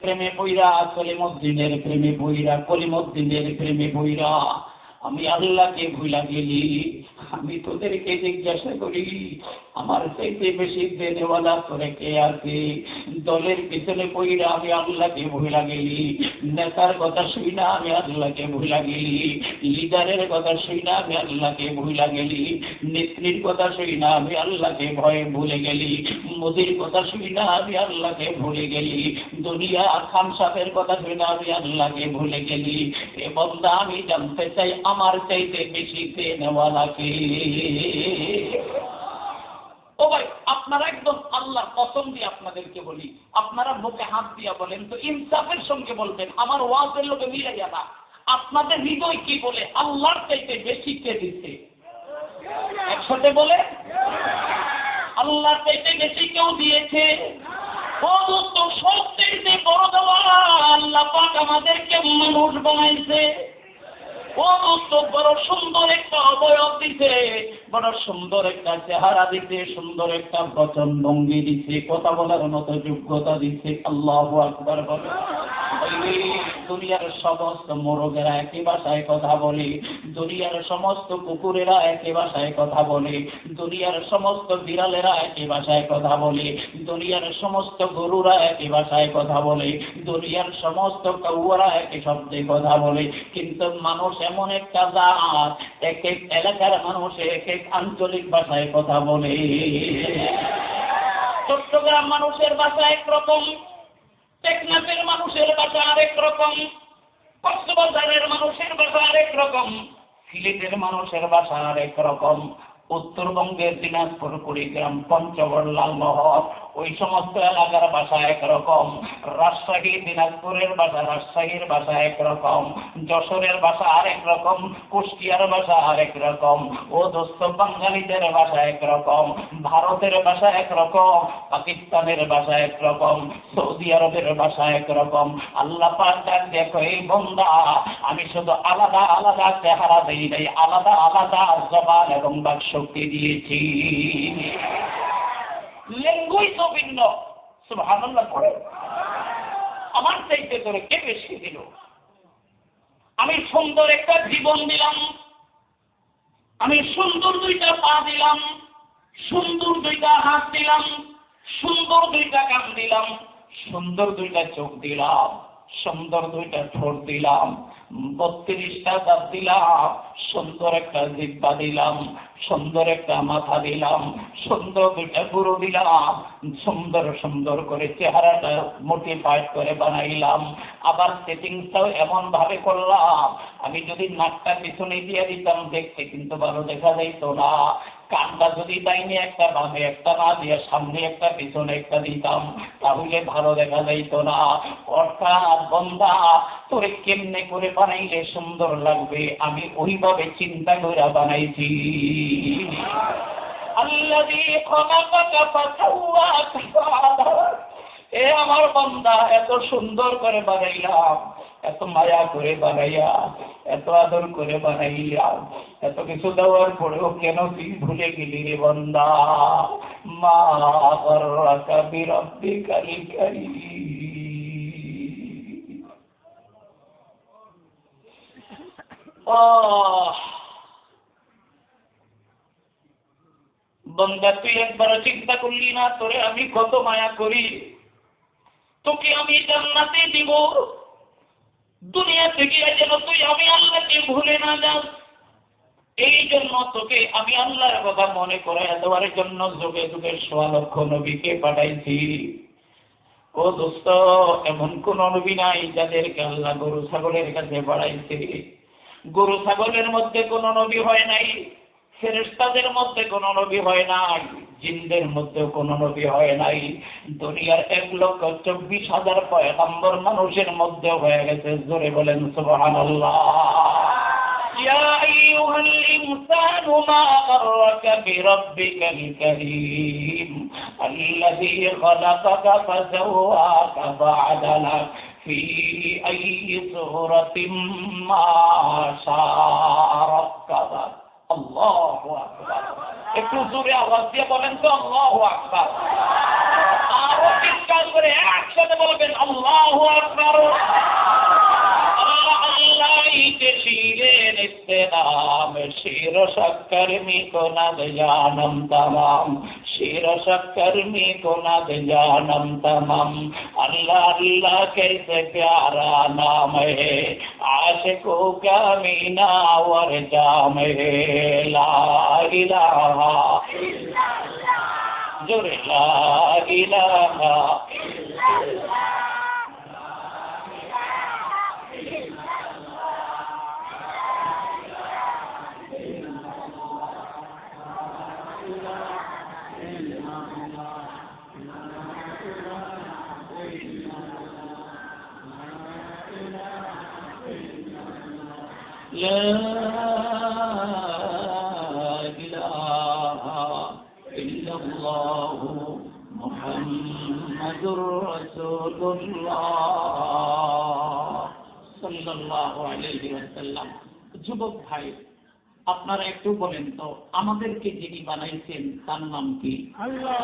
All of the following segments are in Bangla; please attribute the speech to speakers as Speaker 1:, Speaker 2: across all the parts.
Speaker 1: প্রেমে পইরা, কলিমুদ্দিনের প্রেমে পইরা, কলিমুদ্দিনের প্রেমে পইরা আমি আল্লাহকে ভুলা গেলি। আমি তোদেরকে জিজ্ঞাসা করি, আমার চাইতে বেশি দেনেওয়ালা তোরে কে আছে? দলের পিছনে পইরা আমি আল্লাহকে ভুলা গেলি, নেতার কথা শুই না আমি আল্লাহকে ভুলা গেলি, লিডারের কথা শুই না আমি আল্লাহকে ভুলা গেলি, নেত্রীর কথা শুই না আমি আল্লাহকে ভয়ে ভুলে গেলি, মোদির কথা শুই না আমি আল্লাহকে ভুলে গেলি, দুনিয়া খান সাহেবের কথা শুই না আমি আল্লাহকে ভুলে গেলি। এ বান্দা, আমি জানতে চাই আমার চাইতে বেশি দেনেওয়ালা কে? ও ভাই, আপনারা একদম আল্লাহর কসম দিয়ে আপনাদেরকে বলি, আপনারা মুখে হাত দিয়া বলেন তো, ইনসাফের সঙ্গে বলবেন, আমার ওয়াজের লোকে মিলাইয়া না। আপনাদের হৃদয় কি বলে আল্লাহর চাইতে বেশি কে দিচ্ছে? একসাথে বলে, আল্লাহর চাইতে বেশি কেউ দিয়েছে? ও দোস্ত, সবচেয়ে বড় দেওয়া আল্লাহ পাক আমাদেরকে মানুষ বানাইছে। ও দোস্ত, বড় সুন্দর একটা অবয়ব দিছে, বড় সুন্দর একটা চেহারা দিছে, সুন্দর একটা বচন ভঙ্গি দিছে, কথা বলার মতো যোগ্যতা দিছে। আল্লাহু আকবার বলে। দুনিয়ার সমস্ত মোরগেরা একই ভাষায় কথা বলে, দুনিয়ার সমস্ত কুকুরেরা একই ভাষায় কথা বলে, দুনিয়ার সমস্ত বিড়ালেরা একই ভাষায় কথা বলে, দুনিয়ার সমস্ত গরুরা একই ভাষায় কথা বলে, দুনিয়ার সমস্ত কাউয়ারা একই শব্দে কথা বলে। কিন্তু মানুষ এমন একটা জাত, এক এক এলাকার মানুষ এক এক আঞ্চলিক ভাষায় কথা বলে। চট্টগ্রাম মানুষের ভাষা একরকম, টেকনাফের মানুষের ভাষা আরেক রকম, কক্সবাজারের মানুষের ভাষা আরেক রকম, সিলেটের মানুষের ভাষা আরেক রকম, উত্তরবঙ্গের দিনাজপুর, কুড়িগ্রাম, পঞ্চগড়, লালমোহর ওই সমস্ত এলাকার ভাষা একরকম, রাজশাহী, দিনাজপুরের ভাষা, রাজশাহীর ভাষা একরকম, যশোরের ভাষা আরেক রকম, কুষ্টিয়ার ভাষা আরেক রকম। ও দোস্ত, বাঙালিদের ভাষা একরকম, ভারতের ভাষা একরকম, পাকিস্তানের ভাষা একরকম, সৌদি আরবের ভাষা একরকম। আল্লাহ পাক ডাক দেখো, এই বান্দা, আমি শুধু আলাদা আলাদা চেহারা দেই নাই, আলাদা আলাদা জবান এবং বাকশক্তি দিয়েছি। ল্যাঙ্গুয়েজ ভিন্ন। সুবহানাল্লাহ পড়ে। আমার চাইতে তোরে কে বেশি দিল? আমি সুন্দর একটা জীবন দিলাম, আমি সুন্দর দুইটা পা দিলাম, সুন্দর দুইটা হাত দিলাম, সুন্দর দুইটা কান দিলাম, সুন্দর দুইটা চোখ দিলাম, সুন্দর দুইটা ঠোঁট দিলাম, 32টা দাঁত দিলাম, সুন্দর একটা জিহ্বা দিলাম, সুন্দর একটা মাথা দিলাম, সুন্দর দুইটা গুরু দিলাম, সুন্দর সুন্দর করে চেহারাটা মোটিফাইড করে বানাইলাম। আবার সেটিংসটাও এমন ভাবে করলাম, আমি যদি নাকটা পিছনে দিয়ে দিতাম দেখতে কিন্তু ভালো দেখা যাইতো না। কানটা যদি ডাইনে একটা বামে একটা না দিয়ে সামনে একটা পিছনে একটা দিতাম তাহলে ভালো দেখা যাইতো না। অর্থাৎ বান্দা, তোরে কেমনে করে বানাইলে সুন্দর লাগবে আমি ওইভাবে চিন্তা করে বানাইছি। আল্লাযী খালাকাকা ফাসাওয়াকা ফাআদালাক। এ আমার বান্দা, এত সুন্দর করে বানাইলাম, এত মায়া করে বানাইয়া, এত আদর করে বানাইয়া, এত কিছু দেওয়ার পরেও কেন তুই ভুলে গেলি রে বান্দা? মা গররাকা বিরাব্বিকাল কারীম। বান্দা, তুই একবার চিন্তা করলি না তোরে আমি কত মায়া করি? তোকে আমি জান্নাতে দিব, দুনিয়া থেকে যেন তুই আমি আল্লাহকে ভুলে না যাস। এই জন্য তোকে আমি আল্লাহর কথা মনে করে দেওয়ার জন্য যুগে যুগে 1.5 লক্ষ নবীকে পাঠাইছি। ও দোস্ত, এমন কোন নবী নাই যাদেরকে আল্লাহ গরু ছাগলের কাছে পাঠাইছে। গরু ছাগলের মধ্যে কোন নবী হয় নাই, ফেরেশতাদের মধ্যে কোন নবী হয় নাই, জিনদের মধ্যে কোন নবী হয় নাই। দুনিয়ার 1,24,000 পয়গম্বর মানুষের মধ্যে হয়ে গেছে। জোরে বলেন সুবহানাল্লাহ। ইয়া আইয়ুহাল ইনসানু মা গাররাকা বিরাব্বিকাল কারীম আল্লাযী খালাকাকা ফাসাওয়াকা ফাআদালাক ফি আইয়ি সূরাতিন মা শাআ রাক্কাবাক। আল্লাহু আকবার। একটু জোরে আওয়াজ দিয়ে বলেন তো আল্লাহু আকবার। আরো চিৎকার করে একসাথে বলবেন আল্লাহু আকবার। शीरें इस्तेनाम शीर शक्कर में को नद जानम तमाम शीर शक्कर में को नद जानम तमाम अल्लाह अल्लाह कैसे प्यारा नाम है आशिकों का मीना वर जाम है ला इलाहा जोरे ला इलाहा لا إله إلا الله محمد رسول الله صلى الله عليه وسلم। যুবক ভাই, আপনারা একটু বলেন তো, আমাদেরকে যিনি বানাইছেন তার নাম কি? আল্লাহ।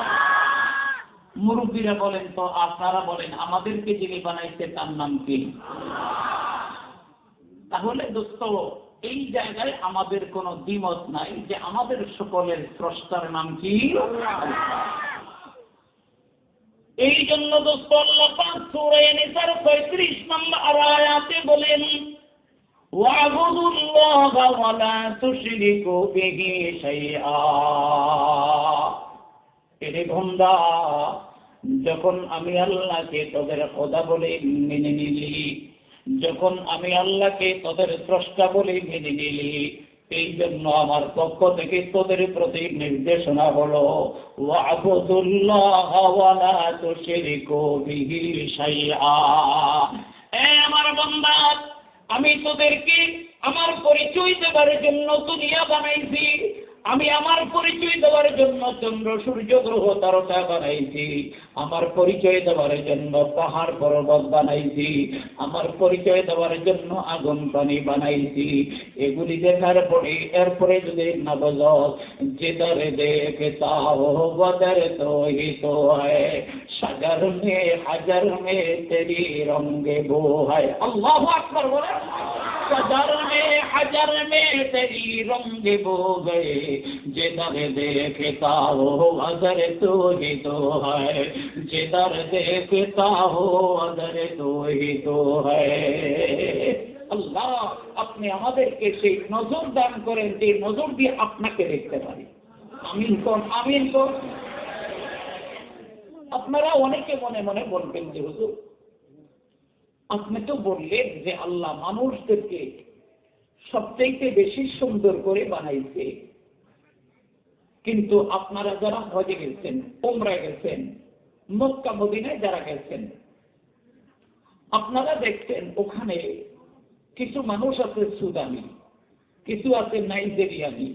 Speaker 1: মুরব্বীরা বলেন তো, আপনারা বলেন আমাদেরকে যিনি বানাইছে তার নাম কি? তাহলে দোস্ত, এই জায়গায় আমাদের কোনো দ্বিমত নাই যে আমাদের সকলের স্রষ্টার নাম কি? এই জন্য দোস্ত আল্লাহ পাক সূরা নিসার 35 নম্বর আয়াতে বলেন ওয়া'বুদুল্লাহা ওয়া লা তুশরিকু বিহি শাইআ। এরে বান্দা, যখন আমি আল্লাহকে তোদের খোদা বলে মেনে নিলি, যখন আমি আল্লাহকে তোদের স্রষ্টা বলে মেনে নিলি, এই জন্য আমার পক্ষ থেকে তোদের প্রতি নির্দেশনা হলো ওয়া'বুদুল্লাহা ওয়া লা তুশরিকু বিহি শাইআ। আমার বান্দা, আমি তোদেরকে আমার পরিচয় দেওয়ার জন্য দুনিয়া বানাইছি, আমি আমার পরিচয় দেওয়ার জন্য চন্দ্র সূর্য গ্রহ তারকা বানাইছি, আমার পরিচয় দেওয়ার জন্য পাহাড় পর্বত বানাইছি, আমার পরিচয় দেওয়ার জন্য আগুন পানি বানাইছি। এগুলি দেখার পরে এরপরে যদি না বলো जिधर देखता हो बदर तो ही तो है शजर में हजर में तेरी रंगे बो है। अल्लाह अकबर बोले। शजर में हजर में तेरी रंगे बो गए जिधर देखता हो अदर तो ही तो है जिधर देखता हो अदर तो ही तो है। আল্লাহ আপনি আমাদেরকে সেই নজর দান করেন যে নজর দিয়ে আপনাকে দেখতে পারি। আমিন কোন, আমিন কোন। আপনারা অনেকে মনে মনে বলবেন যে হুজুর আপনি তো বললেন যে আল্লাহ মানুষদেরকে সবচেয়ে বেশি সুন্দর করে বানাইছে, কিন্তু আপনারা যারা হজে গেছেন, উমরায় গেছেন, মক্কা মদিনায় যারা গেছেন, আপনারা দেখছেন ওখানে কিছু মানুষ আছে সুদানি, কিছু আছে নাইজেরিয়ানি,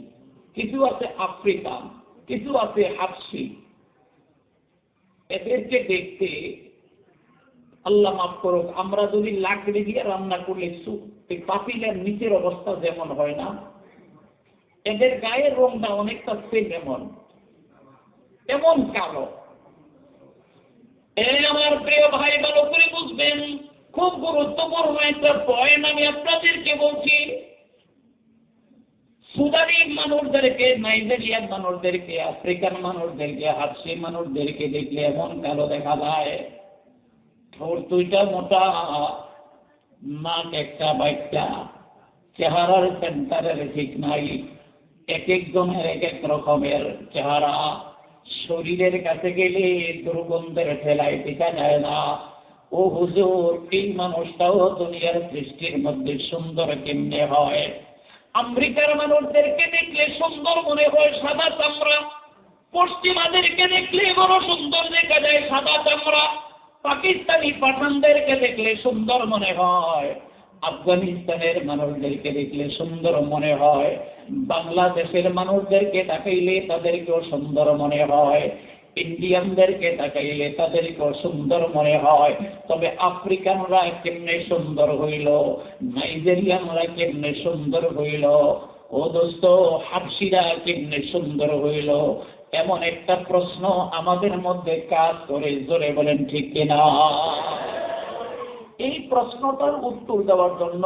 Speaker 1: কিছু আছে আফ্রিকান, কিছু আছে হাবশি। এদেরকে দেখতে আল্লাহ মাফ করুক, আমরা যদি লাকড়ি দিয়ে রান্না করলে পাতিলের নিচের অবস্থা যেমন হয় না, এদের গায়ের রংটা অনেকটা সেম এমন কালো। আমার প্রিয় ভাই ভালো করে বুঝবেন, খুব গুরুত্বপূর্ণ একটা পয়েন্ট আমি আপনাদেরকে বলছি। সুদানির মানুষদেরকে, নাইজেরিয়ার মানুষদেরকে, আফ্রিকান মানুষদেরকে, হাবশি মানুষদেরকে দেখলে এমন কালো দেখা যায়। ঠোঁট দুইটা মোটা, নাক একটা বাইকটা, চেহারার সেন্টারের ঠিক নাই, এক একজনের এক এক রকমের চেহারা। শরীরের কাছে গেলে দুর্গন্ধের ঠেলায় টিকা যায় না। ও হুজুর, এই মানুষটাও দুনিয়ার সৃষ্টির মধ্যে সুন্দর কেমনে হয়? আমেরিকার মানুষদেরকে দেখলে সুন্দর মনে হয় সাদা চামড়া, পশ্চিমাদেরকে দেখলে বড় সুন্দর দেখা যায় সাদা চামড়া, পাকিস্তানি পাঠানদেরকে দেখলে সুন্দর মনে হয়, আফগানিস্তানের মানুষদেরকে দেখলে সুন্দর মনে হয়, বাংলাদেশের মানুষদেরকে তাকাইলে তাদেরকেও সুন্দর মনে হয়, ইন্ডিয়ানদেরকে তাকাইলে তাদেরকেও সুন্দর মনে হয়। তবে আফ্রিকানরা কেমনে সুন্দর হইল, নাইজেরিয়ানরা কেমনে সুন্দর হইল, ও দোস্ত হাবশিরা কেমনে সুন্দর হইল, এমন একটা প্রশ্ন আমাদের মধ্যে কাজ করে, জোরে বলেন ঠিক কিনা? এই প্রশ্নটার উত্তর দেওয়ার জন্য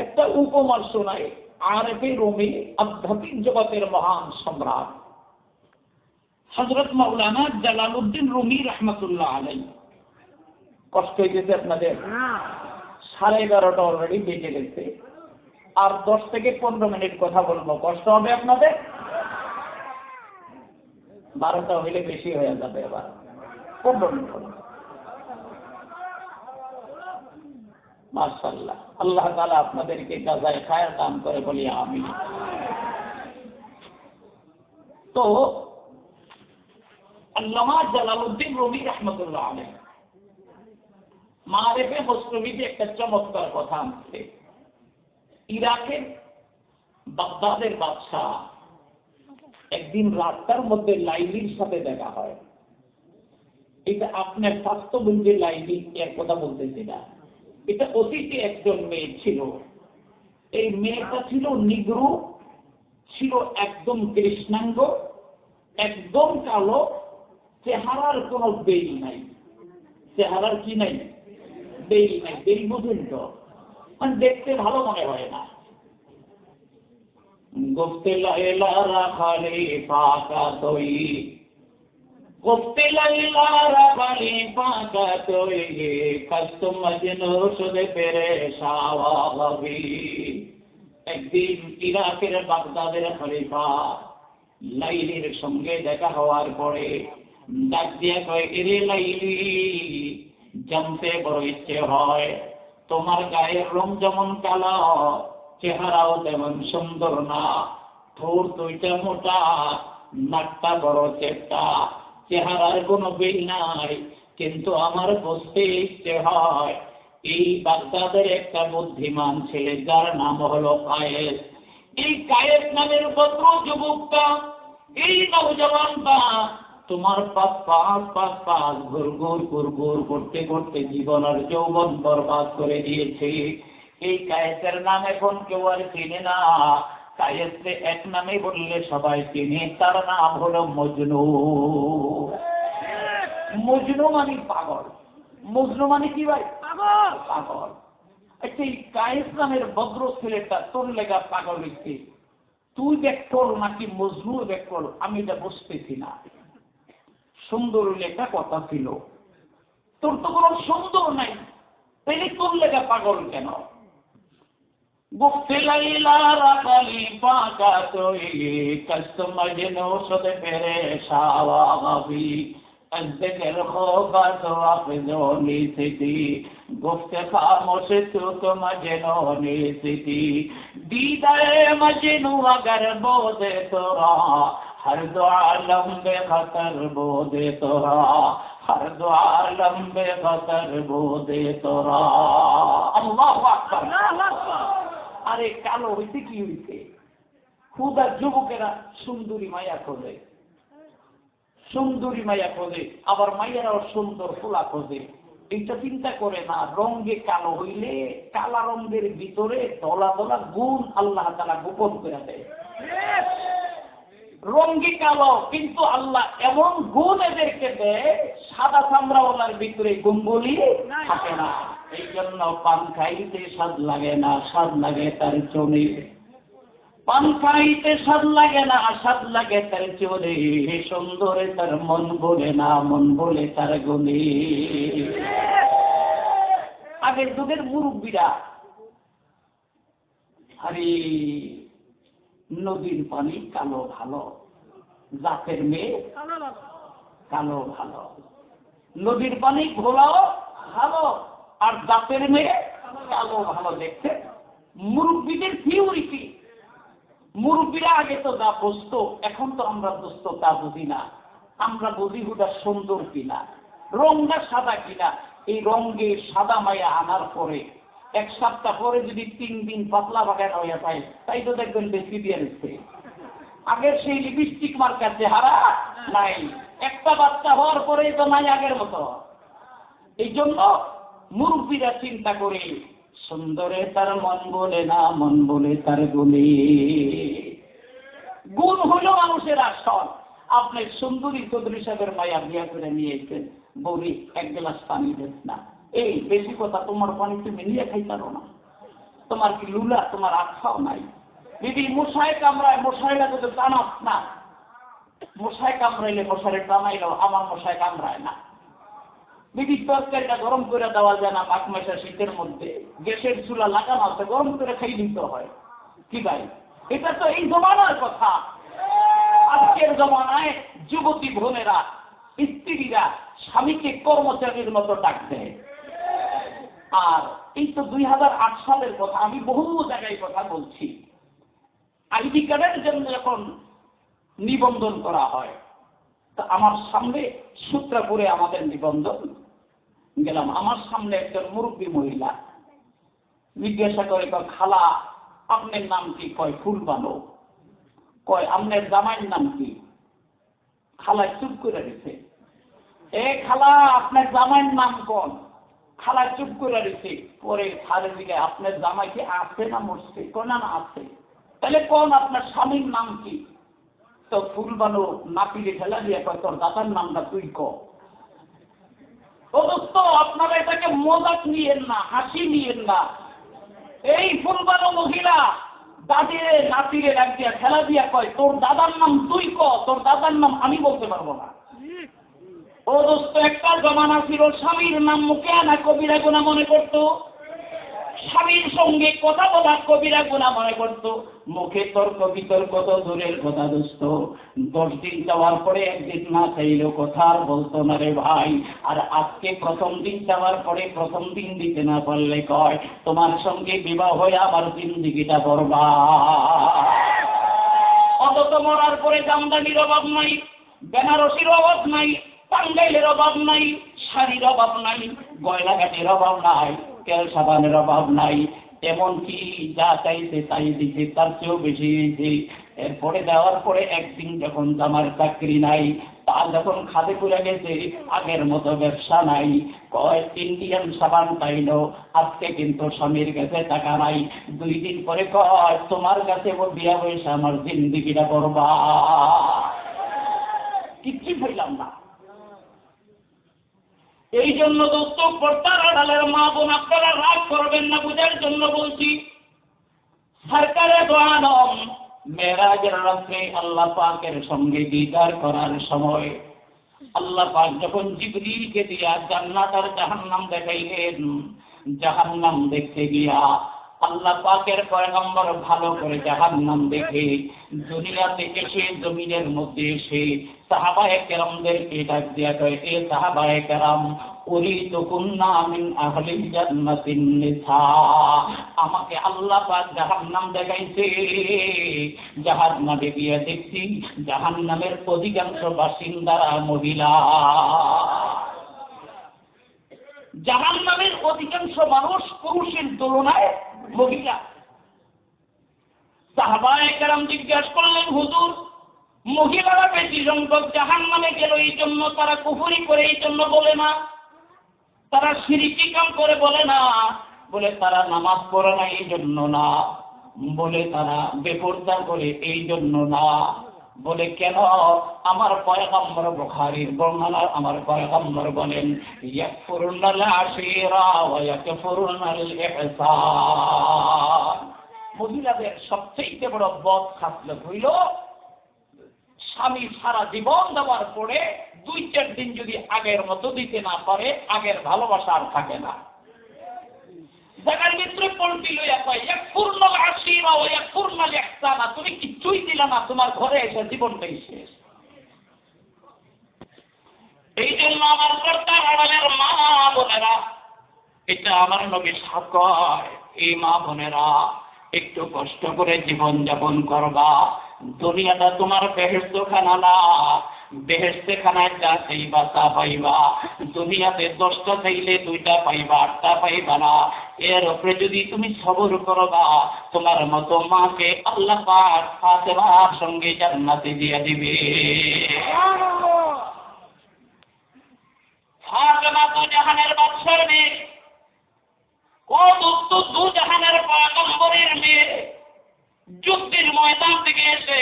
Speaker 1: একটা উপমা শোনাই। আরেফে রুমি, আধ্যাত্মিক জগতের মহান সম্রাট হযরত মাওলানা জালালউদ্দিন রুমি রাহমাতুল্লাহ আলাইহি। কষ্ট হয়েছে আপনাদের? 11:30 অলরেডি বেজে গেছে, আর 10 থেকে 15 মিনিট কথা বলবো। কষ্ট হবে আপনাদের? 12টা হইলে বেশি হয়ে যাবে। এবার 15 মিনিট। মাশাআল্লাহ, আল্লাহ তাআলা আপনাদেরকে জাযায়ে খায়র দান করে, বলি আমিন। তো আল্লামা জালালউদ্দিন রুমি রাহমাতুল্লাহ আলাইহি মারিফে মুসলিমিতে একটা চমৎকার কথা আছে। ইরাকের বাগদাদের বাদশাহ একদিন রাস্তার মধ্যে লাইলির সাথে দেখা হয়। এটা আপনার বাস্তব যে লাইলি এর কথা বলতেছি না, এটা অতীতে একজন মেয়ে ছিল। এই মেয়েটা ছিল নিগ্রো, ছিল একদম কৃষ্ণাঙ্গ, একদম কালো, চেহারার কোনো বেল নাই। চেহারার কি নাই? বেল নাই। বেল বুঝুন তো, মানে দেখতে ভালো মনে হয় না। গুফতে লাইলা রাখালি পাকা তৈ, গুফতে লাইলা রাখালি পাকা তৈ, কষ্ট মজনু শুনে পেরে শাওয়াবি। একদিন ইরাকের বাগদাদের খলিফা লাইলির সঙ্গে দেখা হওয়ার পরে ডাক দিয়ে কয়, এরে লাইলি, জানতে বড় ইচ্ছে হয়, তোমার গায়ের রং যেমন কালো, চেহারাও তেমন সুন্দর না। ঠোঁট দুইটা মোটা, নাকটা বড় চেপ্টা, চেহারার কোনো বেল নাই। কিন্তু আমার বুঝতে ইচ্ছে হয়, এই বাগদাদের একটা বুদ্ধিমান ছেলে যার নাম হলো কায়েস। এই কায়েস নামের ভদ্র যুবকটা, এই নওজওয়ানটা তোমার পাশ ঘুর করতে করতে জীবনের যৌবন বরবাদ করে দিয়েছে। এই কায়েসের নাম এখন কেউ আর চিনে না। কায়েসকে এক নামে বললে সবাই চিনে, তার নাম হলো মজনু। মজনু মানে পাগল। মজনু মানে কি ভাই? পাগল। পাগল। আচ্ছা, এই কায়েস নামের ভদ্র ছেলেটা তোর লেগা পাগল হয়েছে, তুই দেখল নাকি মজনু দেখল, আমি এটা বুঝতেছি না। সুন্দর লেখা কথা ছিল, তোর তো কোনো সুন্দর নাই, তাইলে তোর লেখা পাগল কেন? গুফতে লাইলা রাখালি পাকা তৈ, কষ্ট মজনু শুনে পেরে শাওয়াবি। الذكر خوفت وافزوني ستي، گفت خاموش تو مجنونی ستي، دیدار مجنو اگر بودے تورا، ہر دو عالم بے خطر بودے تورا، ہر دو عالم بے خطر بودے تورا۔ আল্লাহু আকবার। আরে কালো হইতে কি হইতে? খুদা যুবকেরা সুন্দরী মায়া খোঁজে, সুন্দরী মায়া খোঁজে, আবার মাইয়ারাও সুন্দর ফুলা খোঁজে। এটা চিন্তা করে না, রঙে কালো হইলে কালা রঙের ভিতরে ধলা ধলা গুণ আল্লাহ তাআলা গোপন করে দেয়। রঙে কালো, কিন্তু আল্লাহ এমন গুণ এদেরকে দেয়, সাদা চামড়াওয়ালার ভিতরে গুণগুলি থাকে না। এই জন্য পান খাইতে স্বাদ লাগে না, স্বাদ লাগে তার চনে। পান খাইতে স্বাদ লাগে না, স্বাদ লাগে তার চলে। সুন্দরে তার মন বলে না, মন বলে তার গুণে। আগের যুগের মুরব্বীরা আরে নদীর পানি কালো ভালো, জাতের মেয়ে কালো ভালো। নদীর পানি ঘোলাও ভালো, আর জাতের মেয়ে কালো ভালো। দেখতে মুরব্বীদের থিওরিটি। মুরব্বীরা আগে তো যা বুঝতো, এখন তো আমরা বুঝতো তা বুঝি না। আমরা বুঝি হুদা সুন্দর কিনা, রংটা সাদা কিনা। এই রঙে সাদা মায়া আনার পরে 1 সপ্তাহ পরে যদি 3 দিন পাতলা বাগান হয়ে যায়, তাই তো দেখবেন বেশি দিয়ে দিচ্ছে। আগের সেই লিপস্টিক মার্কার চেহারা নাই, একটা বাচ্চা হওয়ার পরেই তো নাই আগের মতো। এই জন্য মুরব্বীরা চিন্তা করে, সুন্দরে তার মন বলে না, মন বলে তার গুণে। গুণ হলো মানুষের আসল। আপনি সুন্দরী চৌধুরী সাহেবের মায়া বিয়া করে নিয়েছেন, বৌরি এক গ্লাস পানি দেন না। এই বেশি কথা, তোমার পানি তুমি নিয়ে খাইতারো না, তোমার কি লুলা, তোমার আখাও নাই। দিদি মশায় কামড়ায়, মশাইরা যদি টানাস না, মশায় কামড়াইলে মশারে টানাইলেও আমার মশায় কামড়ায় না। দিদি তরকারিটা গরম করে দেওয়া যায় না মাঘ মাসের শীতের মধ্যে, গ্যাসের চুলা লাগানো আছে, গরম করে খাই দিতে হয়। কি ভাই, এটা তো এই জমানার কথা। আজকের জমানায় যুবতী বোনেরা, স্ত্রীরা স্বামীকে কর্মচারীর মতো ডাকতে। আর এই তো 2008 সালের কথা, আমি বহু জায়গায় কথা বলছি। আইডি কার্ডের জন্য যখন নিবন্ধন করা হয়, তা আমার সামনে সূত্রাপুরে আমাদের নিবন্ধন গেলাম, আমার সামনে একজন মুরব্বী মহিলা জিজ্ঞাসা করে, খালা আপনার নাম কি? কয় ফুলবানো। কয় আপনার জামাইয়ের নাম কি? খালায় চুপ করে দিছে। এ খালা আপনার জামাইয়ের নাম কোন? খালায় চুপ করে দিছে। পরে খালের দিকে, আপনার জামাই কি আছে না মরছে? কোন না আছে। তাহলে কোন আপনার স্বামীর নাম কি? তো ফুলবানো নাপিলে ফেলা দিয়ে কয়, তোর দাদার নামটা তুই ক। ও দোস্ত, আপনারা এটাকে মজাক নিয়েন না, হাসি নিয়েন না। এই ফুলবানো মহিলা দাদিরে নাতিরে ডাক দিয়া খেলা দিয়া কয়, তোর দাদার নাম তুই ক, তোর দাদার নাম আমি বলতে পারবো না। ও দোস্ত, একটা জমানা ছিল স্বামীর নাম মুখে আনা কবিরা গুনাহ মনে করতো, স্বামীর সঙ্গে কথা বলা কবিরা গুনাহ মনে করতো। মুখে তর্ক বিতর্ক তো দূরের কথা দোস্ত, 10 দিন যাওয়ার পরে একদিন না চাইলেও কথা আর বলতো না রে ভাই। আর আজকে প্রথম দিন যাওয়ার পরে প্রথম দিন দিতে না পারলে কয়, তোমার সঙ্গে বিবাহ হয়ে আমার জিন্দেগিটা বরবাদ। অত মরার পরে জামদানির অভাব নাই, বেনারসির অভাব নাই, টাঙ্গাইলের অভাব নাই, শাড়ির অভাব নাই, গয়নাঘাটের অভাব নাই, তেল সাবানের অভাব নাই। এমনকি যা চাইছে তাই দিতে, তার চেয়েও বেশি দিয়েছে। এরপরে দেওয়ার পরে একদিন যখন জামার চাকরি নাই, তার যখন খাদে পুরে গেছে, আগের মতো ব্যবসা নাই, কয় ইন্ডিয়ান সাবান পাইলো, আজকে কিন্তু স্বামীর কাছে টাকা নাই। 2 দিন পরে কয়, তোমার কাছে বিয়া বয়সে আমার জিন্দেগিটা বরবাদ। কিচ্ছু পাইলাম না। এই জন্য দোস্ত, পর্দার আড়ালের মা বোন, আপনারা রাগ করবেন না, বুঝার জন্য বলছি। সরকারে দো আলম মেরাজের রাত্রে আল্লাহ পাকের সঙ্গে দিদার করার সময় আল্লাহ পাক যখন জিবরিলকে দিয়া জান্নাত আর জাহান্নাম দেখাইলেন, জাহান্নাম দেখতে গিয়া আল্লাহ পাকের পয়গম্বর ভালো করে জাহান্নাম দেখে দুনিয়াতে এসে জমিনের মধ্যে এসে সাহাবায়ে কেরামদেরকে ডাক দিয়া কয়, এ সাহাবায়ে কেরাম, উরিতুকুন্না মিন আহলিল জান্নাতিন নিসা। আমাকে আল্লাহ পাক জাহান্নাম দেখাইছে, জাহান্নামে গিয়ে দেখছি জাহান্নামের অধিকাংশ বাসিন্দারা মহিলা। জাহান্নামের অধিকাংশ মানুষ পুরুষের তুলনায় মহিলা। সাহাবায়ে কেরাম জিজ্ঞাসা করলেন, হুজুর, মহিলারা বেশি সংখ্যক জাহান্নামে গেল, এই জন্য তারা কুফরি করে এই জন্য বলে না, তারা শিরকি কাম করে বলে না, বলে তারা নামাজ পড়ে না এই জন্য না, বলে তারা বেপরদা করে এই জন্য না, বলে কেন? আমার পয়গম্বর বুখারীর বর্ণনা, আমার পয়গম্বর বলেন, ইয়াকফুরুনাল আশীরা ওয়া ইয়াকফুরুনাল ইহসান। মহিলাদের সবচেয়ে বড় বদ খাসলত হইল, স্বামী সারা জীবন দেওয়ার পরে 2-4 দিন যদি আগের মতো দিতে না পারে, আগের ভালোবাসা আর থাকে না। জায়গার ভিতরে পড়তি লইয়া কয়, ইয়াকফুরুনাল আশীরা ওয়া ইয়াকফুরুনাল ইহসান। তুমি কিছুই দিলা না, তোমার ঘরে এসে জীবনটাই শেষ। এই জন্য আমার পর্দার আড়ালের মা বোনেরা, এটা আমার নবী সাকয়, এই মা বোনেরা একটু কষ্ট করে জীবন যাপন করবা। দুনিয়াটা তোমার বেহেশত খানা না, বেহেশতে খানায় যা চাইবা তা পাইবা। দুনিয়াতে 10টা চাইলে 2টা পাইবা, 8টা পাইবা না। এর উপরে যদি তুমি সবর করবা, তোমার মতো মাকে আল্লাহ পাক ফাতেমার সঙ্গে জান্নাতে দিয়ে দিবে। ফাতেমা তো জাহানের বাদশার মেয়ে, ও দোস্ত, 2 জাহানের পয়গম্বরের মেয়ে। যুদ্ধের ময়দান থেকে এসে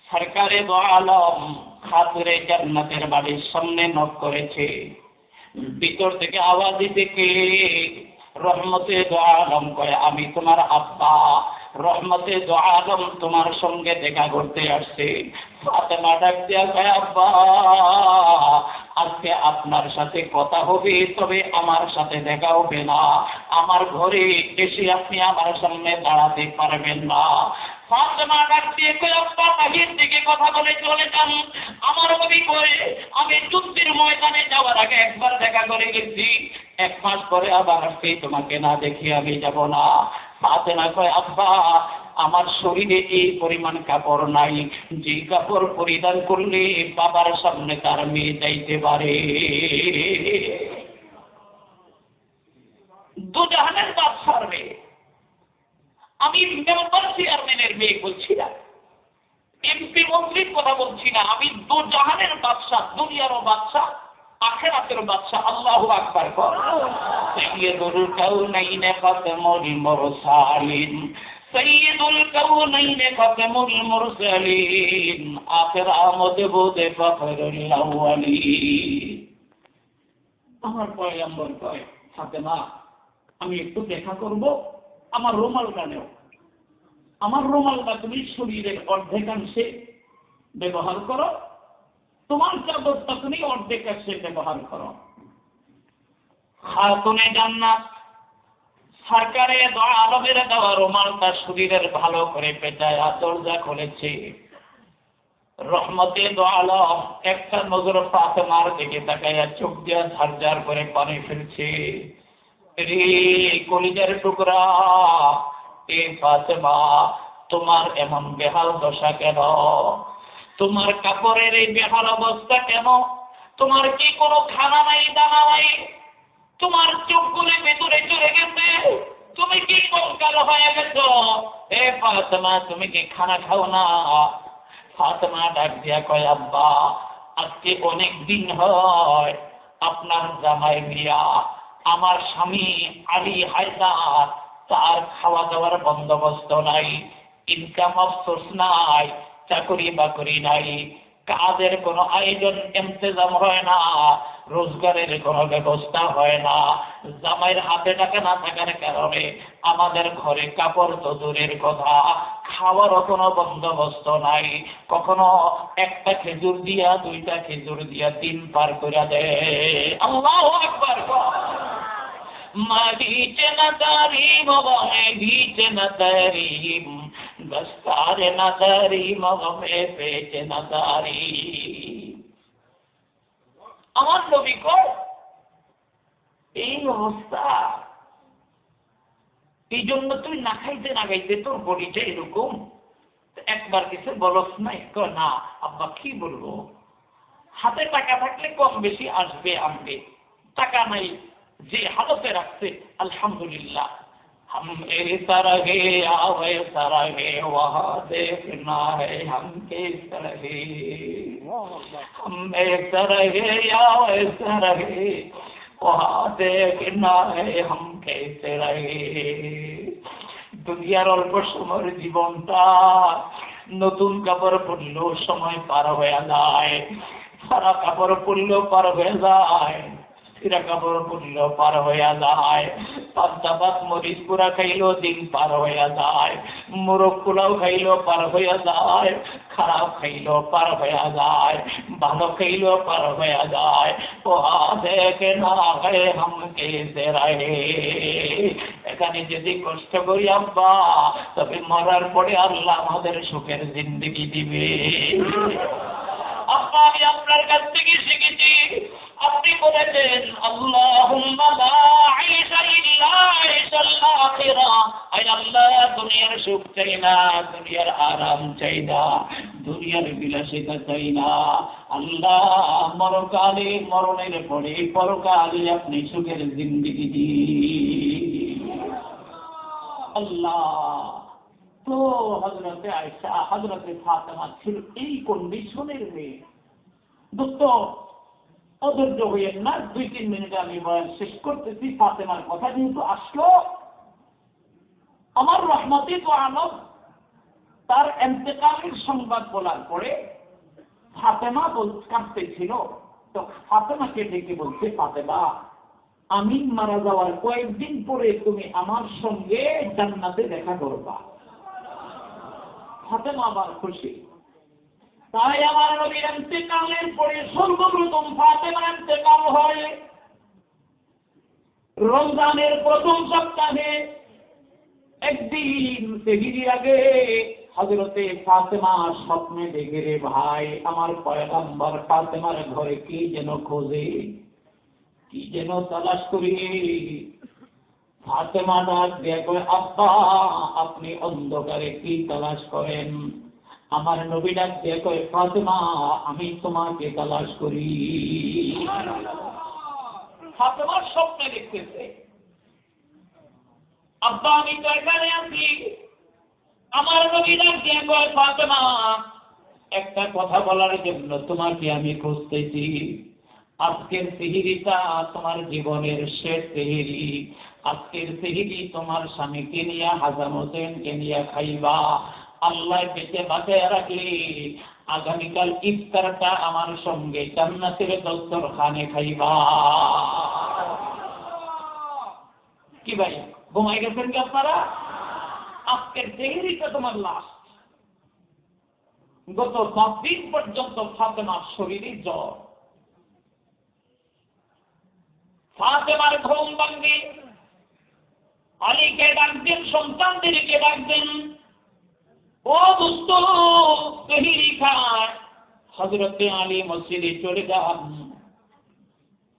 Speaker 1: সরকারে দো আলম খাতুরে জান্নাতের বাড়ির সামনে নক করেছে। ভিতর থেকে আওয়াজ দিতে কে? রহমতে দো আলম কয় আমি তোমার আব্বা। রহমতে দো আলম তোমার সঙ্গে দেখা করতে আসছে। ফাতেমা ডাক দিয়া কয় আব্বা আজকে আপনার সাথে কথা হবে, তবে আমার সাথে দেখা হবে না। আমার ঘরে এসে আপনি আমার সামনে দাঁড়াতে পারবেন না। ফাতেমা ডাক দিয়ে কয় আব্বা বাহির থেকে কথা বলে চলে যান। আমার নবী কয় আমি যুদ্ধের ময়দানে যাওয়ার আগে একবার দেখা করে গেছি, 1 মাস পরে আবার আসছি, তোমাকে না দেখি আমি যাব না। ফাতেমা কয় আব্বা আমার শরীরে এই পরিমাণ কাপড় নাই, যে কাপড় পরিধান করলে বাবার সামনে তার মেয়ে যাইতে পারে। দুজাহানের বাদশার মেয়ে, আমি মেম্বার চেয়ারম্যানের মেয়ে বলছি না, এমপি মন্ত্রীর কথা বলছি না, আমি দুজাহানের বাদশা, দুনিয়ারও বাদশা, আখিরাতের বাদশা। আল্লাহু আকবার। সাইয়্যিদুল কাউনাইন খাতামুল মুরসালিন, সাইয়্যিদুল কাউনাইন খাতামুল মুরসালিন, আখির আমদ বুদে ফখরুল আউয়ালিন। আমার পয়গম্বর কয় ফাতেমা আমি একটু দেখা করব, আমার রুমালটা নেও। আমার রুমালটা তুমি শরীরের অর্ধেকাংশে ব্যবহার করো, তোমার চাদরটা তুমি অর্ধেকাংশে ব্যবহার করো। খাতুনে জান্নাত সরকারে দো আলমের দেওয়া রুমালটা শরীরের ভালো করে পেঁচায় দরজা খুলেছে। রহমতে দো আলম একটা নজর ফাতেমার দিকে তাকাইয়া চোখ দিয়া ঝারঝার করে পানি ফেলছে। রে কলিজার টুকরা, এ ফাতেমা তোমার এমন বেহাল দশা কেন? তোমার কাপড়ের এই বেহাল অবস্থা কেন? তোমার কি কোনো খানা নাই, দানা নাই? তোমার চোখগুলো ভেতরে চলে গেছে, তুমি কি কঙ্কাল হয়ে গেছো? এ ফাতেমা তুমি কি খানা খাও না? ফাতেমা ডাক দিয়া কয় আব্বা আজকে অনেক দিন হয় আপনার জামাই মিয়া, আমার স্বামী আলী হায়দার, তার খাওয়া দাওয়ার বন্দোবস্ত নাই, ইনকাম অফ সোর্স নাই, চাকরি বাকরি নাই, কাজের কোনো আয়োজন ইন্তজাম হয় না, রোজগারের কোনো ব্যবস্থা হয় না। জামাইয়ের হাতে টাকা না থাকার কারণে আমাদের ঘরে কাপড় তো দূরের কথা, খাওয়ারও কোনো বন্দোবস্ত নাই। কখনো একটা খেজুর দিয়া, 2টা খেজুর দিয়া 3 পার করে দেয়। আল্লাহু আকবার। মারিচে না তারিম মে ভিচে না তারিম, দস্তারে না তারিম মে পেচে না তারিম। আমার নবী কয় এই অবস্থা, এই জন্য তুই না খাইতে না খাইতে তোর বডিটা এরকম। একবার কিছু বলস নাই? না আব্বা কি বলবো, হাতে টাকা থাকলে কম বেশি আসবে আনবে, টাকা নাই, যে হালতে রাখছে আলহামদুলিল্লাহ। हम ऐसा रहे या वैसा रहे वहाँ देखना है हम कैसा रहे, हम ऐसा रहे या वैसा रहे वहाँ देखना है हम कैसे रहे। দুনিয়ার অল্প সময়ের জীবনটা, নতুন কাপড় পরলেও সময় পার হয়ে যায়, সারা কাপড় পরলেও পার হয়ে যায়, ছিঁড়া কাপড় পরলেও পার হয়ে যায়, পান্তা ভাত মরিচ পুরা খাইলেও দিন পার হয়ে যায়, মোরগ পোলাও খাইলেও পার হয়ে যায়, খারাপ খাইলেও পার হয়ে যায়, ভালো খাইলেও পার হয়ে যায়। ও দেখে না হে হাম কেসে রহে। এখানে যদি কষ্ট করি আব্বা, তবে মরার পরে আল্লাহ আমাদের সুখের জিন্দেগি দিবে। আব্বা আমি আপনার কাছ থেকে শিখেছি, আপনি বলেছেন আল্লাহুম্মা লা আইশা ইল্লা আইশাল আখিরা। আয় আল্লাহ দুনিয়ার সুখ চাই না, দুনিয়ার আরাম চাই না, দুনিয়ার বিলাসিতা চাই না। আল্লাহ মরকালে, মরণের পরে পরকালে আপনি সুখের জিন্দেগি দিন। আল্লাহ তো হযরতে আয়েশা, হযরতে ফাতেমা ছিল এই কন্ডিশনের মেয়ে। দোস্ত অধৈর্য হইয়েন না, 2-3 মিনিটে আমি বয়ান শেষ করতেছি। ফাতেমার কথা যেহেতু আসলো, আমার রহমতে তো আলম তার ইন্তেকালের সংবাদ বলার পরে ফাতেমা কাঁদতেছিল। তো ফাতেমাকে ডেকে বলছে, ফাতেমা, আমি মারা যাওয়ার কয়েকদিন পরে তুমি আমার সঙ্গে জান্নাতে দেখা করবা। ফাতেমা আবার খুশি। তাই আমার নবীর ইন্তেকালের পরে সর্বপ্রথম ফাতেমার ইন্তেকাল হয় রমজানের প্রথম সপ্তাহে। একদিন সেহরির আগে হযরতে ফাতেমা স্বপ্নে দেখে, রে ভাই, আমার পয়গম্বর ফাতেমার ঘরে কি যেন খোঁজে, কি যেন তালাশ করি। ফাতেমা ডাক দিয়ে কয়, আব্বা, আপনি অন্ধকারে কি তালাশ করেন? আমার নবী ডাক দিয়ে কয়, ফাতেমা, আমি তোমাকে তালাশ করি। ফাতেমার স্বপ্নে দেখতেছে, আব্বা, আমি তো এখানে আছি। আমার নবী ডাক দিয়ে কয়, ফাতেমা, একটা কথা বলার জন্য তোমাকে আমি খুঁজতেছি। আজকের সেহরিটা তোমার জীবনের শেষ সেহরি। আজকের সেহরি তোমার স্বামীকে নিয়ে, হাসান হোসেনকে নিয়ে খাইবা। আল্লাহ বেঁচে বাঁচায় রাখলে আগামীকাল ইফতারটা আমার সঙ্গে জান্নাতের দস্তরখানে খাইবা। কি ভাই, ঘুমাই গেছেন কি আপনারা? আজকের সেহরিটা তোমার লাস্ট। গত 10 দিন পর্যন্ত ফাতেমার শরীরে জ্বর। ফাতেমার ঘুম ভাঙে, আলীকে ডাকবেন, সন্তানদেরকে ডাকবেন, ও দোস্ত, সেহরি খায়। হযরতে আলী মসজিদে চলে যান।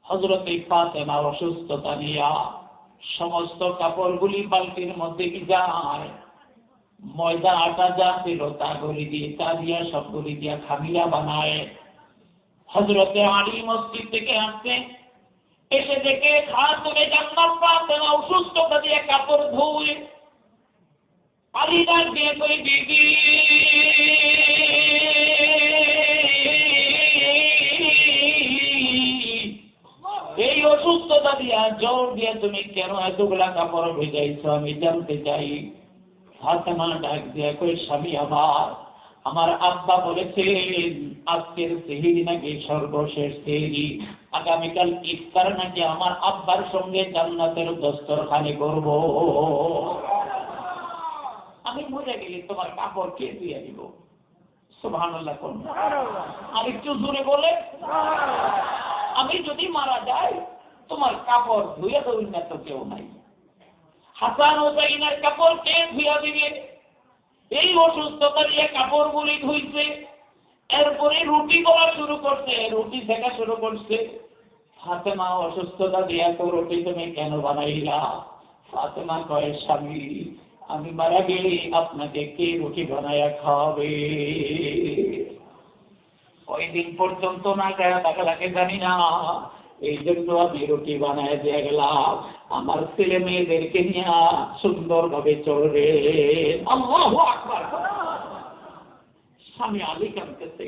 Speaker 1: হযরতে ফাতেমা অসুস্থতা নিয়া সমস্ত কাপড়গুলি বালতির মধ্যে ভিজায়, ময়দা আটা যা ছিল তা গলি দিয়ে, তা দিয়া সবগুলি দিয়া খামিলা বানায়। হযরতে আলী মসজিদ থেকে আসছে, এসে দেখে খাতুনে জান্নাত ফাতেমা অসুস্থতা দিয়ে কাপড় ধুয়ে। আলী ডাক দিয়ে কই, বিবি, এই অসুস্থতা দিয়া, জ্বর দিয়া তুমি কেন এতগুলা কাপড় ভিজাইছো আমি জানতে চাই। ফাতেমা ডাক দিয়ে কই, স্বামী আমার আব্বা বলেছেন আজকের সেহরি নাকি সর্বশেষ সেহরি। আগামীকাল ইফতার নাকি আমার আব্বার সঙ্গে জান্নাতের দস্তরখানে করব। আমি মরে গেলে তোমার কাপড় কে দিয়ে দিব? সুবহানাল্লাহ। আর একটু জোরে বলে, আমি যদি মারা যাই তোমার কাপড় ধুয়ে দেবেন না তো কেউ নাই। হাসান হোসেনের কাপড় কে ধুয়া দিবে? এই অসুস্থতা দিয়ে কাপড়গুলি ধুইছে। এরপরে রুটি করা শুরু করছে, রুটি শেখা শুরু করছে। ফাতেমা, অসুস্থতা দিয়ে তো রুটি তুমি কেন বানাইলা? ফাতেমা কয়, স্বামী, আমি মারা গেলে আপনাকে কে রুটি বানাইয়া খাওয়াবে? ওই দিন পর্যন্ত না গায়ে টাকা লাগে জানি না, এই জন্য আমি রুটি বানায় দিয়ে গেলাম, আমার ছেলে মেয়েদেরকে নিয়ে সুন্দরভাবে চলবে। আল্লাহু আকবার। স্বামী আলী কাঁদতেছে,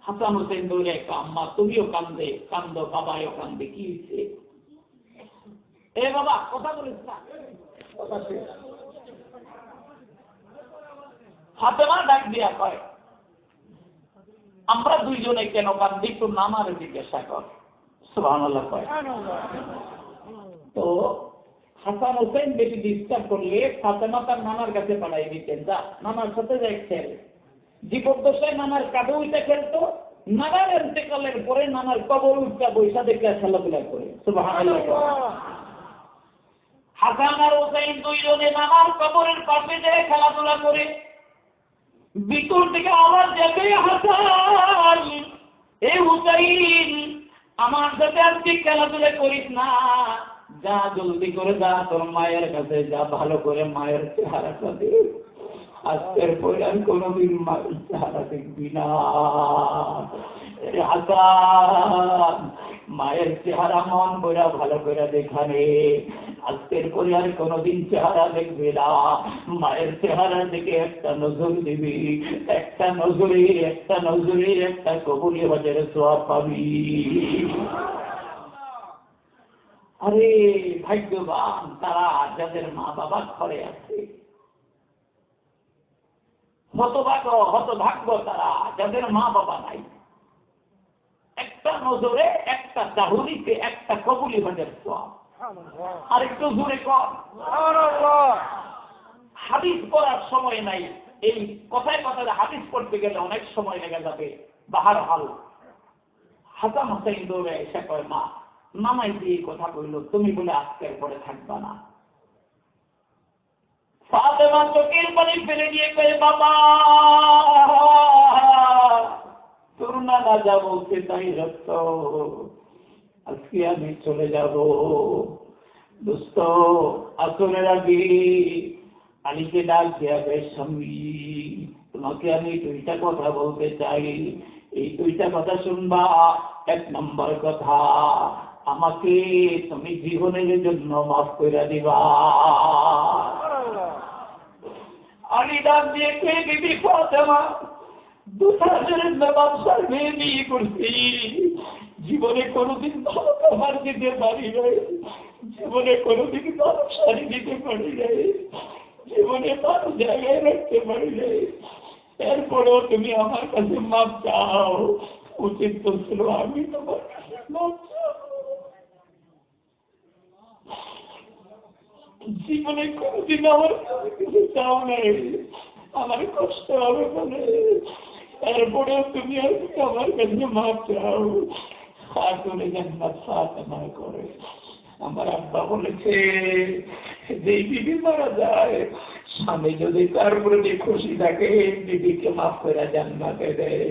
Speaker 1: হাসান হোসেন দৌড়ে, আম্মা তুমিও কান্দে, কান্দো, বাবাও কান্দে, কি হয়েছে? এ বাবা, কথা বলিস না, কথা শেষ। ফাতেমা ডাক দিয়া কয়, আমরা দুইজনে কেন কান্দি, একটু নানার জিজ্ঞাসা কর। সুবহানাল্লাহ কয়। তো হাসান হোসেন বেশি ডিস্টার্ব করলে ফাতেমা তার নানার কাছে পাঠাই দিতেন, যা নানার সাথে যাই খেল। জীবদ্দশায় নানার কাঁধে উঠে খেলতো, নানার ইন্তেকালের পরে নানার কবর উঠা বৈশা দেখে খেলাধুলা করে। সুবহানাল্লাহ। হাসান আর হোসেন দুইজনে নানার কবরের পাশে যেয়ে খেলাধুলা করে। ভিতর থেকে আওয়াজ যাবে, হাসান, এ হুসাইন, আমার সাথে আজকে খেলাধুলা করিস না, যা জলদি করে যা, তোর মায়ের কাছে যা, ভালো করে মায়ের চেহারাটা দেখ। আজকের পরে আর কোনোদিন মায়ের চেহারা দেখবি না। হাসান, মায়ের চেহারা মন করে ভালো করে দেখানে, আজকের পরে আর কোনোদিন চেহারা দেখবি না। মায়ের চেহারার দিকে একটা নজর দিবি, একটা নজরে একটা কবুলি বাজারে সোয়াব পাবি। আরে ভাগ্যবান তারা যাদের মা বাবা ঘরে আছে। হতভাগ্য তারা যাদের মা বাবা নাই। একটা নজরে, একটা দাহুরিতে, একটা কবুলি হজের সওয়াব। আর একটু জোরে কর হাদিস পড়ার সময় নাই। এই কথায় কথায় হাদিস পড়তে গেলে অনেক সময় লেগে যাবে। বাহার হাল হাসান হোসেন দৌড়ে এসে কয়, মা নামাই দিয়ে কথা কইল, তুমি বলে আজকের পরে থাকবা না। ফাতেমা চোখের পানি ফেলে দিয়ে কয়ে, বাবা তোর নানা যা বলছে তাই সত্য, আজকে আমি চলে যাব। দোস্ত আসরের আগে আলীকে ডাক দেবে, স্বামী তোমাকে আমি দুইটা কথা বলতে চাই, এই দুইটা কথা শুনবা। এক নম্বর কথা, আমাকে তুমি জীবনের জন্য মাফ করে দিবা। আলী ডাক দিয়ে কে, বিবি ফাতেমা, দুধারের ব্যবসার মেয়ে বিয়ে করছি, জীবনে কোনোদিন ভালো খাবার দিতে পারি নাই, জীবনে কোনোদিন ভালো শাড়ি দিতে পারি নাই, জীবনে ভালো জায়গায় রাখতে পারি নাই। এরপরেও তুমি আমার কাছে মাপ চাও, উচিত তো ছিল আমি তোমার কাছে মাপ চাও। জীবনে কোনোদিন আমার কাছে কিছু চাও নাই, আমার কষ্ট হবে বলে, এরপরেও তুমি আমার কাছে মাপ চাও। আসলে জান্নাত ফাতেমা করে। আমার আব্বা বলেছে, যে বিবি মারা যায়, স্বামী যদি তার প্রতি খুশি থাকে, বিবিকে মাফ করে জান্নাতে দেয়।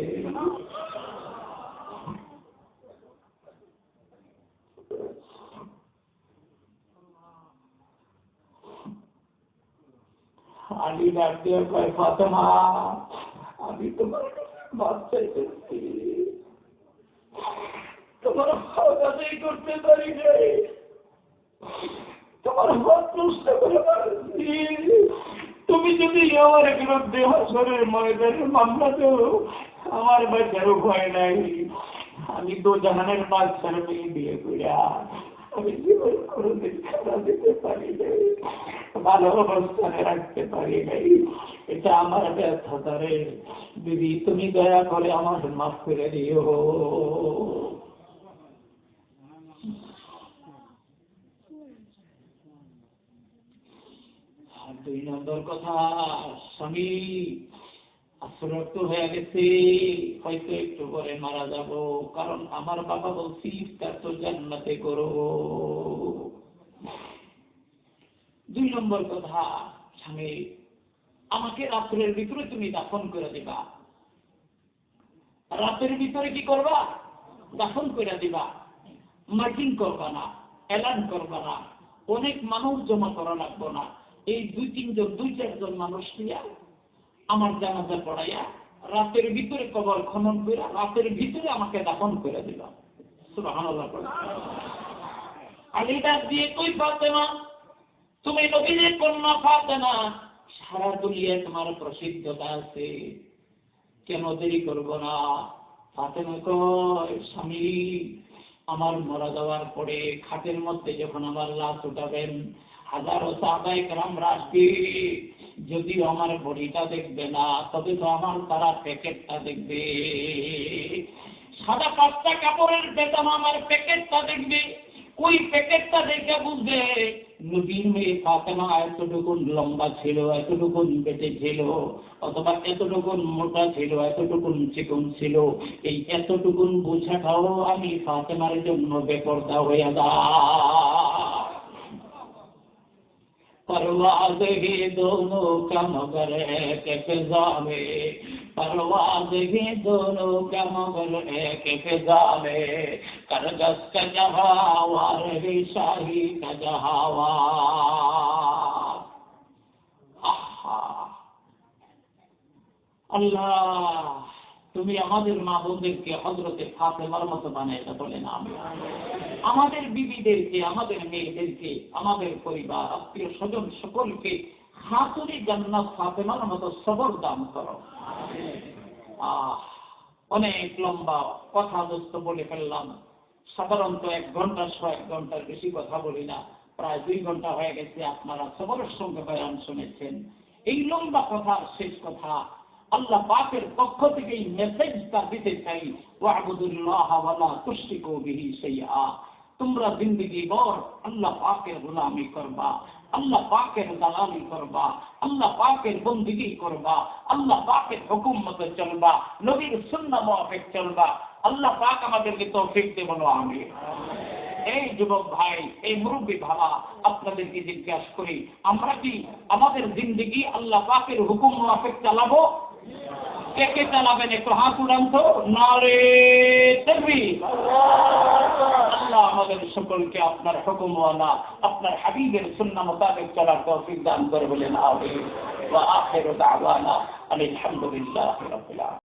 Speaker 1: আলী ডাক দিয়ে কয়, ফাতেমা আমি তোমার মাপ চাইতেছি, তোমার হাওয়াতেই করতে পারি নাই, তোমার হাত নষ্ট করে পারছি। তুমি যদি আমার বিরুদ্ধে হাসরের ময়দানে মামলা দেও, আমার বাঁচার ভয় নাই। আমি তো জাহানের বাদশার মেয়ে বিয়ে করিয়া আমি জীবন কোনোদিন খারাপ দিতে পারি নাই, ভালো অবস্থানে রাখতে পারি নাই। এটা আমার ব্যর্থতা রে। দিদি তুমি দয়া করে আমার মাফ করে দিও। আর দুই নম্বর কথা, স্বামী আসরক্ত হয়ে গেছে, হয়তো একটু পরে মারা যাব, কারণ আমার বাবা বলছি ইফতার তো জান্নাতে করো। দুই নম্বর কথা, স্বামী আমাকে রাত্রের ভিতরে তুমি দাফন করে দিবা। রাতের ভিতরে কি করবা? দাফন করে দিবা। মাইকিং করবা না, এলান করবা না, অনেক মানুষ জমা করা লাগবো না। এই দুই চারজন মানুষ দিয়া আমার জানাজা পড়াইয়া রাতের ভিতরে কবর খনন করে রাতের ভিতরে আমাকে দাফন করে দিবা। সুবহানাল্লাহ। আলী ডাক দিয়ে কই, ফাতেমা তুমি নবীর কন্যা ফাতেমা, সারা দুনিয়ায় তোমার প্রসিদ্ধতা আছে, কেন দেরি করবো না? ফাতেমা কয়, স্বামী আমার মারা যাওয়ার পরে খাটের মধ্যে যখন আমার লাশ উঠাবেন, হাজারো সাহাবায়ে কেরামরা আসবে, যদিও আমার বডিটা দেখবে না, তবে তো আমার তারা প্যাকেটটা দেখবে। সাদা 5টা কাপড়ের বেতন আমার প্যাকেটটা দেখবে। ওই প্যাকেটটা দেখে বুঝবে নবীর মেয়ে ফাতেমা এতটুকুন লম্বা ছিল, এতটুকুন বেটে ছিল, অথবা এতটুকুন মোটা ছিল, এতটুকুন চিকন ছিল। এই এতটুকুন বোঝাটাও আমি ফাতেমার জন্য বেপরদা হয়ে যায়। परवाज़ ही दोनों का मगर एक फिजा में, परवाज़ ही दोनों का मगर एक फिजा में, करगस का जहावार भी शाही का जहावार। अल्लाह তুমি আমাদের মা বোনদেরকে হযরতে ফাতেমার মতো বানাইতে বলেন আমিন। আমাদের বিবিদেরকে, আমাদের মেয়েদেরকে, আমাদের পরিবার, আত্মীয় স্বজন সকলকে খাতুনে জান্নাত ফাতেমার মতো সবর দান করো। অনেক লম্বা কথা দোস্ত বলে ফেললাম। সাধারণত 1 ঘন্টা 1 ঘন্টার বেশি কথা বলি না, প্রায় 2 ঘন্টা হয়ে গেছে। আপনারা সবরের সঙ্গে বয়ান শুনেছেন। এই লম্বা কথা শেষ কথা আল্লাহ পাকের পক্ষ থেকে এই মেসেজটা দিতে চাই, ওয়া'বুদুল্লাহ ওয়া লা তুশরিকু বিহি শাইআ। তোমরা জিন্দেগি ভর আল্লাহ পাকের গোলামি করবা, আল্লাহ পাকের দালালি করবা, আল্লাহ পাকের বন্দেগী করবা, আল্লাহ পাকের হুকুম মতো চলবা, নবীর সুন্নাহ মোতাবেক চলবা। আল্লাহ পাক আমাদেরকে তৌফিক দেন, বলো আমিন। এই যুবক ভাই, এই মুরব্বী ভাবা, আপনাদেরকে জিজ্ঞাসা করি, আমরা কি আমাদের জিন্দেগি আল্লাহ পাকের হুকুম মোতাবেক চালাবো? কে কে চালাবেন একটু হাত উড়ান তো, নারে তাকবীর। আল্লাহ আমাদের সকলকে আপনার হুকুমওয়ালা, আপনার হাবিবের সুন্নাহ মোতাবেক চলার তৌফিক দান করে, বলেন আমিন। ওয়া আখিরু দাওয়ানা আলহামদুলিল্লাহি রাব্বিল আলামিন।